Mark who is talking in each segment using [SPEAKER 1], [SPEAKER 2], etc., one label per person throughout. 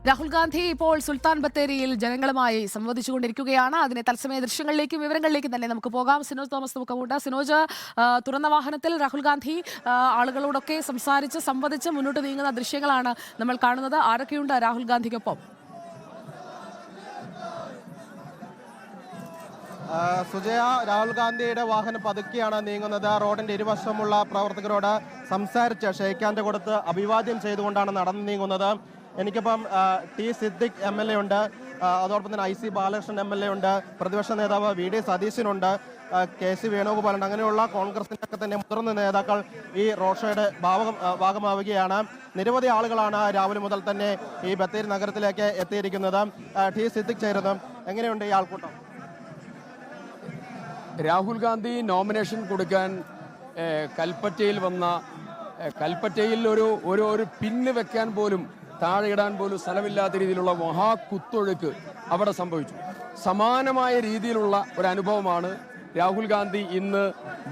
[SPEAKER 1] രാഹുൽ ഗാന്ധി ഇപ്പോൾ സുൽത്താൻ ബത്തേരിയിൽ ജനങ്ങളുമായി സംവദിച്ചുകൊണ്ടിരിക്കുകയാണ്. അതിനെ തത്സമയ ദൃശ്യങ്ങളിലേക്കും വിവരങ്ങളിലേക്കും തന്നെ നമുക്ക് പോകാം. സിനോജ് തോമസ് നമുക്കുണ്ട്. സിനോജ്, തുറന്ന വാഹനത്തിൽ രാഹുൽ ഗാന്ധി ആളുകളോടൊക്കെ സംവദിച്ച് മുന്നോട്ട് നീങ്ങുന്ന ദൃശ്യങ്ങളാണ് നമ്മൾ കാണുന്നത്. ആരൊക്കെയുണ്ട് രാഹുൽ ഗാന്ധിക്കൊപ്പം?
[SPEAKER 2] സുജയ, രാഹുൽ ഗാന്ധിയുടെ വാഹനം പതുക്കെയാണ് നീങ്ങുന്നത്. റോഡിന്റെ ഇരുവശമുള്ള പ്രവർത്തകരോട് സംസാരിച്ച് ഷെയ്ക്കാൻ്റെ കൊടുത്ത് അഭിവാദ്യം ചെയ്തുകൊണ്ടാണ് നടന്നു നീങ്ങുന്നത്. എനിക്കിപ്പം ടി സിദ്ദിഖ് MLA ഉണ്ട്, അതോടൊപ്പം തന്നെ IC ബാലകൃഷ്ണൻ MLA ഉണ്ട്, പ്രതിപക്ഷ നേതാവ് VD സതീശനുണ്ട്, KC വേണുഗോപാലുണ്ട്. അങ്ങനെയുള്ള കോൺഗ്രസിൻ്റെ ഒക്കെ തന്നെ മുതിർന്ന നേതാക്കൾ ഈ റോഡ് ഷോയുടെ ഭാഗമാവുകയാണ്. നിരവധി ആളുകളാണ് രാവിലെ മുതൽ തന്നെ ഈ ബത്തേരി നഗരത്തിലേക്ക് എത്തിയിരിക്കുന്നത്. ടി സിദ്ദിഖ് ചേരുന്നു. എങ്ങനെയുണ്ട് ഈ ആൾക്കൂട്ടം?
[SPEAKER 3] രാഹുൽ ഗാന്ധി നോമിനേഷൻ കൊടുക്കാൻ കൽപ്പറ്റയിൽ ഒരു പിന്ന് വെക്കാൻ പോലും, താഴെ ഇടാൻ പോലും സ്ഥലമില്ലാത്ത രീതിയിലുള്ള മഹാകുത്തൊഴുക്ക് അവിടെ സംഭവിച്ചു. സമാനമായ രീതിയിലുള്ള ഒരു അനുഭവമാണ് രാഹുൽ ഗാന്ധി ഇന്ന്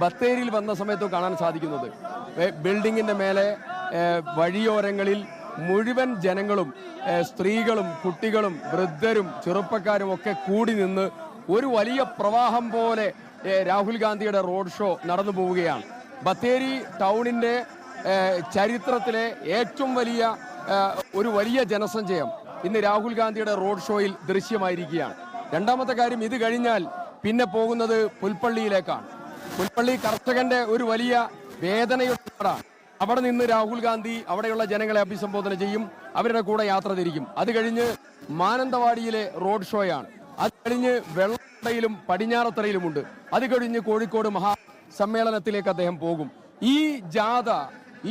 [SPEAKER 3] ബത്തേരിയിൽ വന്ന സമയത്ത് കാണാൻ സാധിക്കുന്നത്. ബിൽഡിങ്ങിൻ്റെ മേലെ വഴിയോരങ്ങളിൽ മുഴുവൻ ജനങ്ങളും, സ്ത്രീകളും കുട്ടികളും വൃദ്ധരും ചെറുപ്പക്കാരും ഒക്കെ കൂടി നിന്ന് ഒരു വലിയ പ്രവാഹം പോലെ രാഹുൽ ഗാന്ധിയുടെ റോഡ് ഷോ നടന്നു പോവുകയാണ്. ബത്തേരി ടൗണിൻ്റെ ചരിത്രത്തിലെ ഏറ്റവും വലിയ ജനസഞ്ചയം ഇന്ന് രാഹുൽ ഗാന്ധിയുടെ റോഡ് ഷോയിൽ ദൃശ്യമായിരിക്കുകയാണ്. രണ്ടാമത്തെ കാര്യം, ഇത് കഴിഞ്ഞാൽ പിന്നെ പോകുന്നത് പുൽപ്പള്ളിയിലേക്കാണ്. പുൽപ്പള്ളി കർഷകന്റെ ഒരു വലിയ വേദനയുടെ നാടാണ്. അവിടെ നിന്ന് രാഹുൽ ഗാന്ധി അവിടെയുള്ള ജനങ്ങളെ അഭിസംബോധന ചെയ്യും, അവരുടെ കൂടെ യാത്ര തിരിക്കും. അത് കഴിഞ്ഞ് മാനന്തവാടിയിലെ റോഡ് ഷോയാണ്. അത് കഴിഞ്ഞ് വെള്ളത്തറയിലും പടിഞ്ഞാറത്തറയിലുമുണ്ട്. അത് കഴിഞ്ഞ് കോഴിക്കോട് മഹാസമ്മേളനത്തിലേക്ക് അദ്ദേഹം പോകും. ഈ ജാഥ,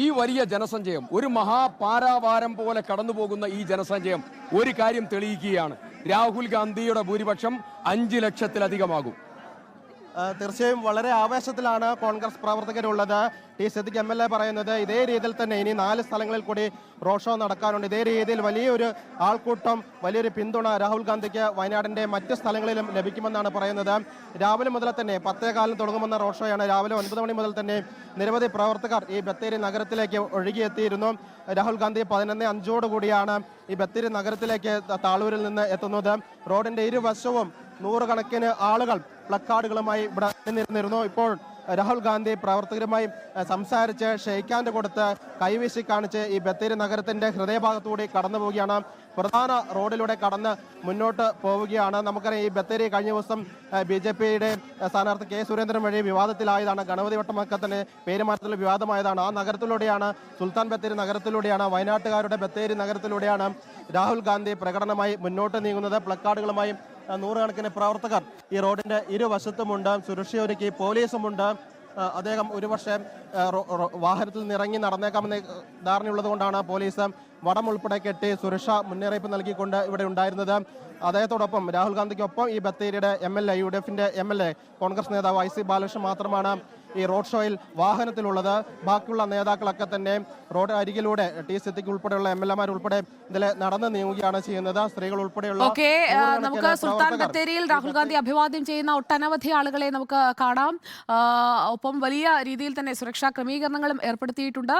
[SPEAKER 3] ഈ വലിയ ജനസഞ്ചയം, ഒരു മഹാപാരാവാരം പോലെ കടന്നു പോകുന്ന ഈ ജനസഞ്ചയം ഒരു കാര്യം തെളിയിക്കുകയാണ്: രാഹുൽ ഗാന്ധിയുടെ ഭൂരിപക്ഷം 5 ലക്ഷത്തിലധികമാകും.
[SPEAKER 2] തീർച്ചയായും വളരെ ആവേശത്തിലാണ് കോൺഗ്രസ് പ്രവർത്തകരുള്ളത്. ടി സിദ്ദിഖ് MLA പറയുന്നത് ഇതേ രീതിയിൽ തന്നെ ഇനി 4 സ്ഥലങ്ങളിൽ കൂടി റോഡ് ഷോ നടക്കാനുണ്ട്. ഇതേ രീതിയിൽ വലിയൊരു ആൾക്കൂട്ടം, വലിയൊരു പിന്തുണ രാഹുൽ ഗാന്ധിക്ക് വയനാടിന്റെ മറ്റ് സ്ഥലങ്ങളിലും ലഭിക്കുമെന്നാണ് പറയുന്നത്. രാവിലെ മുതൽ തന്നെ 10:15 തുടങ്ങുമെന്ന റോഡ് ഷോയാണ്. രാവിലെ 9 മണി മുതൽ തന്നെ നിരവധി പ്രവർത്തകർ ഈ ബത്തേരി നഗരത്തിലേക്ക് ഒഴുകിയെത്തിയിരുന്നു. രാഹുൽ ഗാന്ധി 11:05 കൂടിയാണ് ഈ ബത്തേരി നഗരത്തിലേക്ക് താളൂരിൽ നിന്ന് എത്തുന്നത്. റോഡിന്റെ ഇരുവശവും നൂറുകണക്കിന് ആളുകൾ പ്ലക്കാർഡുകളുമായി ഇവിടെ നിന്നിരുന്നു. ഇപ്പോൾ രാഹുൽ ഗാന്ധി പ്രവർത്തകരുമായി സംസാരിച്ച് ഷെയ്ക്കാൻ്റെ കൊടുത്ത് കൈവീശി കാണിച്ച് ഈ ബത്തേരി നഗരത്തിന്റെ ഹൃദയഭാഗത്തുകൂടി കടന്നു പോവുകയാണ്. പ്രധാന റോഡിലൂടെ കടന്ന് മുന്നോട്ട് പോവുകയാണ്. നമുക്കറിയാം, ഈ ബത്തേരി കഴിഞ്ഞ ദിവസം BJPയുടെ സ്ഥാനാർത്ഥി K സുരേന്ദ്രൻ വഴി വിവാദത്തിലായതാണ്. ഗണപതി വട്ടമൊക്കെ തന്നെ പേരുമാറ്റത്തിൽ വിവാദമായതാണ്. ആ നഗരത്തിലൂടെയാണ്, സുൽത്താൻ ബത്തേരി നഗരത്തിലൂടെയാണ്, വയനാട്ടുകാരുടെ ബത്തേരി നഗരത്തിലൂടെയാണ് രാഹുൽ ഗാന്ധി പ്രകടനമായി മുന്നോട്ട് നീങ്ങുന്നത്. പ്ലക്കാർഡുകളുമായി നൂറുകണക്കിന് പ്രവർത്തകർ ഈ റോഡിന്റെ ഇരുവശത്തുമുണ്ട്. സുരക്ഷയൊരുക്കി പോലീസുമുണ്ട്. അദ്ദേഹം ഒരുപക്ഷെ വാഹനത്തിൽ നിന്നിറങ്ങി നടന്നേക്കാമെന്ന് ധാരണയുള്ളത് കൊണ്ടാണ് പോലീസ് വടം ഉൾപ്പെടെ കെട്ടി സുരക്ഷാ മുന്നറിയിപ്പ് നൽകിക്കൊണ്ട് ഇവിടെ ഉണ്ടായിരുന്നത്. അദ്ദേഹത്തോടൊപ്പം രാഹുൽ ഗാന്ധിക്കൊപ്പം ഈ ബത്തേരിയുടെ MLA, UDFന്റെ MLA, കോൺഗ്രസ് നേതാവ് IC ബാലകൃഷ്ണൻ മാത്രമാണ് ഈ റോഡ് ഷോയിൽ വാഹനത്തിലുള്ളത്. ബാക്കിയുള്ള നേതാക്കളൊക്കെ തന്നെ റോഡ് അരികിലൂടെ ടി സിദ്ദിഖ് ഉൾപ്പെടെയുള്ള MLA ഉൾപ്പെടെ ഇതിൽ നടന്നു നീങ്ങുകയാണ് ചെയ്യുന്നത്. സ്ത്രീകൾ ഉൾപ്പെടെയുള്ള
[SPEAKER 1] നമുക്ക് സുൽത്താൻ ബത്തേരിയിൽ രാഹുൽ ഗാന്ധി അഭിവാദ്യം ചെയ്യുന്ന ഒട്ടനവധി ആളുകളെ നമുക്ക് കാണാം. ഒപ്പം വലിയ രീതിയിൽ തന്നെ സുരക്ഷാ ക്രമീകരണങ്ങളും ഏർപ്പെടുത്തിയിട്ടുണ്ട്.